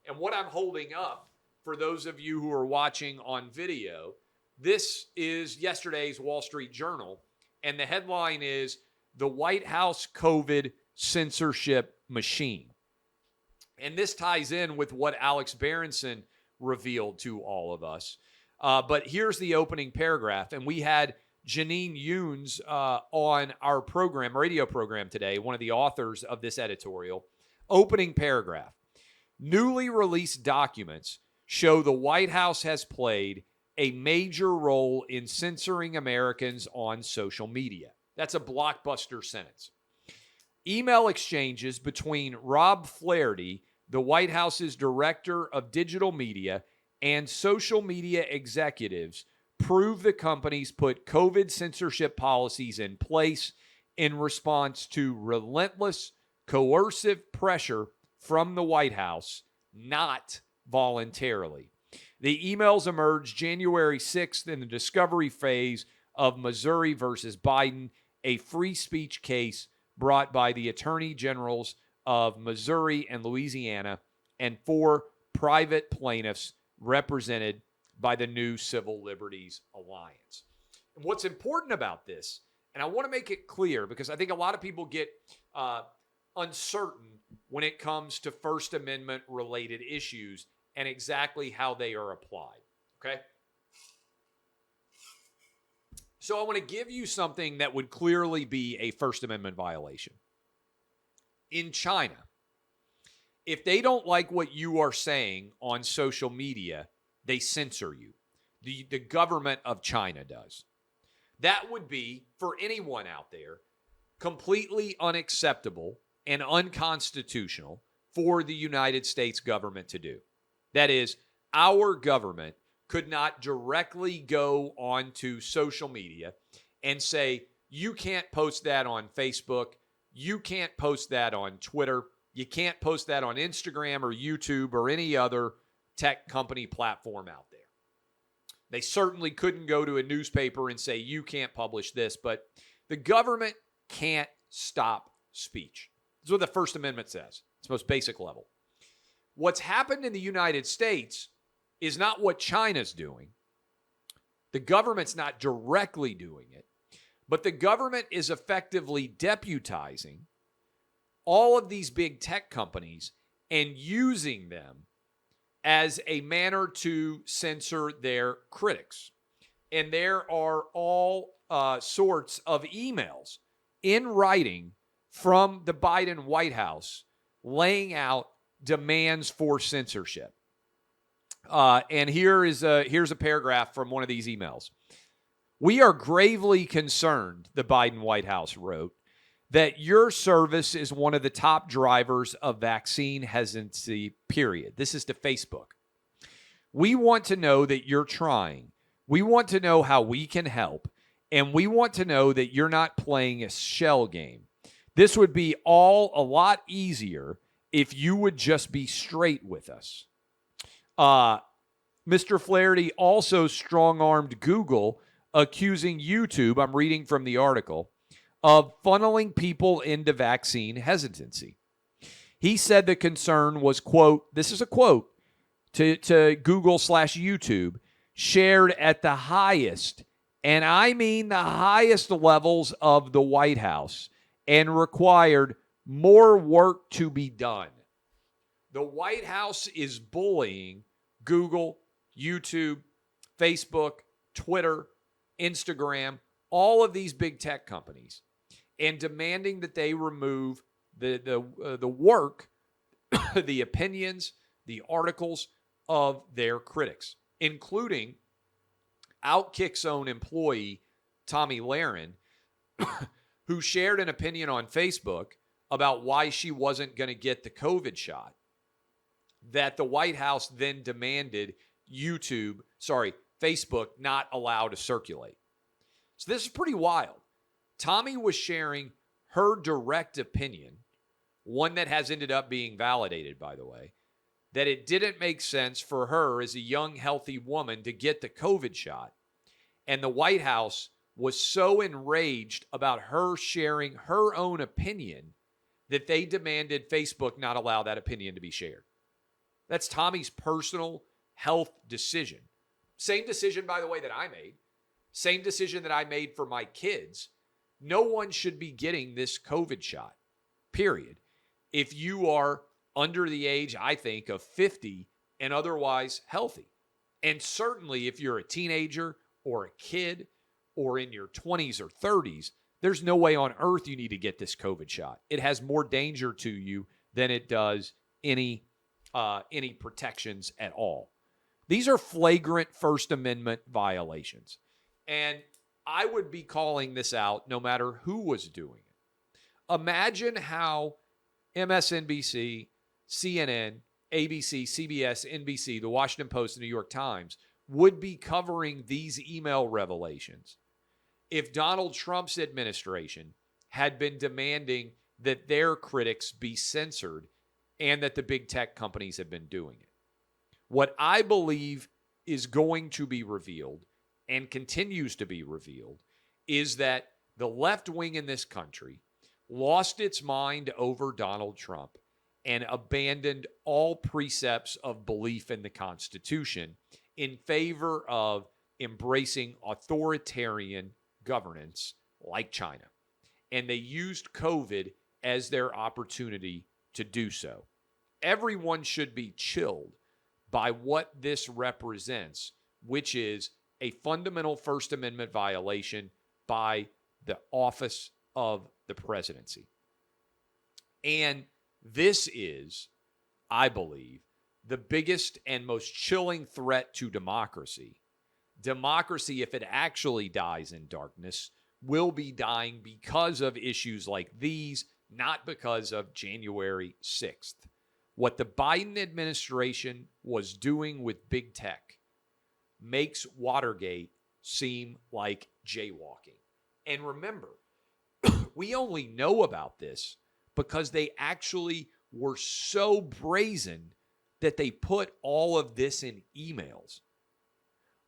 And what I'm holding up for those of you who are watching on video, this is yesterday's Wall Street Journal, and the headline is "The White House COVID Censorship Machine." And this ties in with what Alex Berenson revealed to all of us. But here's the opening paragraph, and we had Janine Yoons on our program, radio program today, one of the authors of this editorial. Opening paragraph. Newly released documents show the White House has played a major role in censoring Americans on social media. That's a blockbuster sentence. Email exchanges between Rob Flaherty, the White House's director of digital media, and social media executives prove the companies put COVID censorship policies in place in response to relentless, coercive pressure from the White House, not voluntarily. The emails emerged January 6th in the discovery phase of Missouri versus Biden, a free speech case brought by the attorney generals of Missouri and Louisiana and 4 private plaintiffs represented by the New Civil Liberties Alliance. And what's important about this, and I want to make it clear because I think a lot of people get uncertain when it comes to First Amendment related issues and exactly how they are applied, okay? So I want to give you something that would clearly be a First Amendment violation. In China, if they don't like what you are saying on social media, they censor you. The government of China does. That would be, for anyone out there, completely unacceptable and unconstitutional for the United States government to do. That is, our government could not directly go onto social media and say, you can't post that on Facebook, you can't post that on Twitter, you can't post that on Instagram or YouTube or any other tech company platform out there. They certainly couldn't go to a newspaper and say, you can't publish this, but the government can't stop speech. That's what the First Amendment says. It's the most basic level. What's happened in the United States is not what China's doing. The government's not directly doing it, but the government is effectively deputizing all of these big tech companies and using them as a manner to censor their critics. And there are all sorts of emails in writing from the Biden White House laying out demands for censorship. And here's a paragraph from one of these emails. We are gravely concerned, the Biden White House wrote, that your service is one of the top drivers of vaccine hesitancy, period. This is to Facebook. We want to know that you're trying. We want to know how we can help. And we want to know that you're not playing a shell game. This would be all a lot easier if you would just be straight with us. Mr. Flaherty also strong-armed Google, accusing YouTube, I'm reading from the article, of funneling people into vaccine hesitancy. He said the concern was, quote, this is a quote, to Google/YouTube, shared at the highest, and I mean the highest levels of the White House, and required more work to be done. The White House is bullying Google, YouTube, Facebook, Twitter, Instagram, all of these big tech companies, and demanding that they remove the work, the opinions, the articles of their critics, including OutKick's own employee, Tommy Lahren, who shared an opinion on Facebook about why she wasn't going to get the COVID shot, that the White House then demanded Facebook not allow to circulate. So this is pretty wild. Tommy was sharing her direct opinion, one that has ended up being validated, by the way, that it didn't make sense for her as a young, healthy woman to get the COVID shot. And the White House was so enraged about her sharing her own opinion that they demanded Facebook not allow that opinion to be shared. That's Tommy's personal health decision. Same decision, by the way, that I made. Same decision that I made for my kids. No one should be getting this COVID shot, period. If you are under the age, I think, of 50 and otherwise healthy. And certainly if you're a teenager or a kid or in your 20s or 30s, there's no way on earth you need to get this COVID shot. It has more danger to you than it does any protections at all. These are flagrant First Amendment violations. And I would be calling this out no matter who was doing it. Imagine how MSNBC, CNN, ABC, CBS, NBC, The Washington Post, and New York Times would be covering these email revelations if Donald Trump's administration had been demanding that their critics be censored and that the big tech companies have been doing it. What I believe is going to be revealed and continues to be revealed is that the left wing in this country lost its mind over Donald Trump and abandoned all precepts of belief in the Constitution in favor of embracing authoritarian governance like China. And they used COVID as their opportunity to do so. Everyone should be chilled by what this represents, which is a fundamental First Amendment violation by the office of the presidency. And this is, I believe, the biggest and most chilling threat to democracy. Democracy, if it actually dies in darkness, will be dying because of issues like these, not because of January 6th. What the Biden administration was doing with big tech makes Watergate seem like jaywalking. And remember, we only know about this because they actually were so brazen that they put all of this in emails.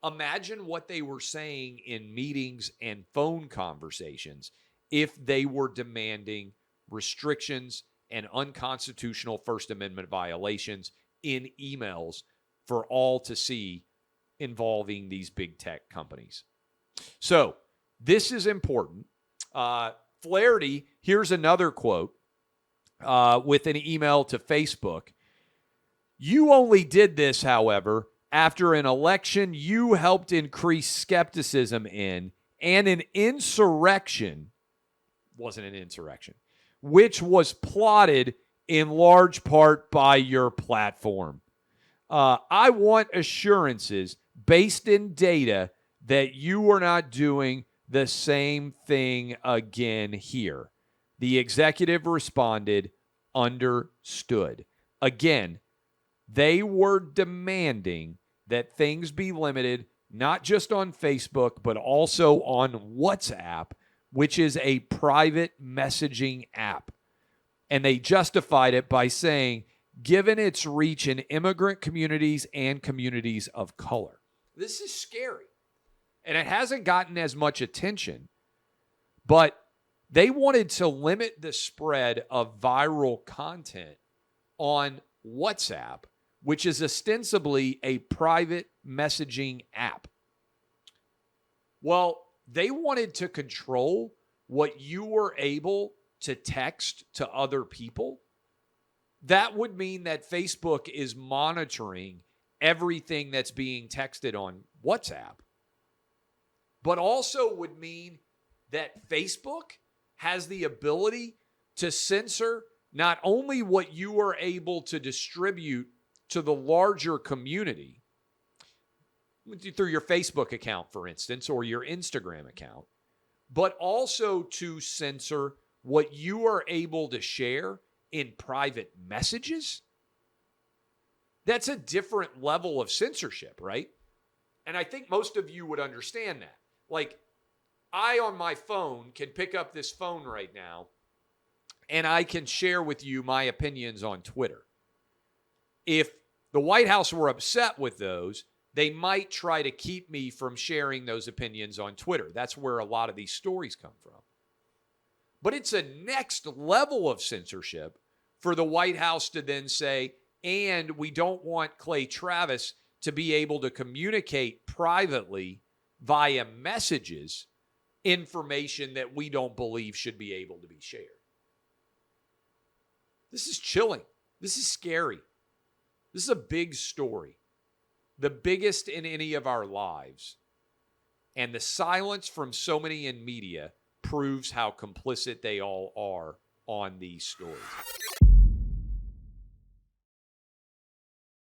Imagine what they were saying in meetings and phone conversations if they were demanding restrictions and unconstitutional First Amendment violations in emails for all to see involving these big tech companies. So this is important. Flaherty, here's another quote with an email to Facebook. You only did this, however, after an election you helped increase skepticism in and an insurrection, wasn't an insurrection, which was plotted in large part by your platform. I want assurances based in data that you are not doing the same thing again here. The executive responded, understood. Again, they were demanding that things be limited, not just on Facebook, but also on WhatsApp, which is a private messaging app. And they justified it by saying, given its reach in immigrant communities and communities of color. This is scary. And it hasn't gotten as much attention, but they wanted to limit the spread of viral content on WhatsApp, which is ostensibly a private messaging app. Well, they wanted to control what you were able to text to other people. That would mean that Facebook is monitoring everything that's being texted on WhatsApp, but also would mean that Facebook has the ability to censor not only what you are able to distribute to the larger community through your Facebook account, for instance, or your Instagram account, but also to censor what you are able to share in private messages. That's a different level of censorship, right? And I think most of you would understand that. Like, I on my phone can pick up this phone right now and I can share with you my opinions on Twitter. If the White House were upset with those, they might try to keep me from sharing those opinions on Twitter. That's where a lot of these stories come from. But it's a next level of censorship for the White House to then say, And we don't want Clay Travis to be able to communicate privately via messages information that we don't believe should be able to be shared. This is chilling. This is scary. This is a big story, the biggest in any of our lives. And the silence from so many in media proves how complicit they all are on these stories.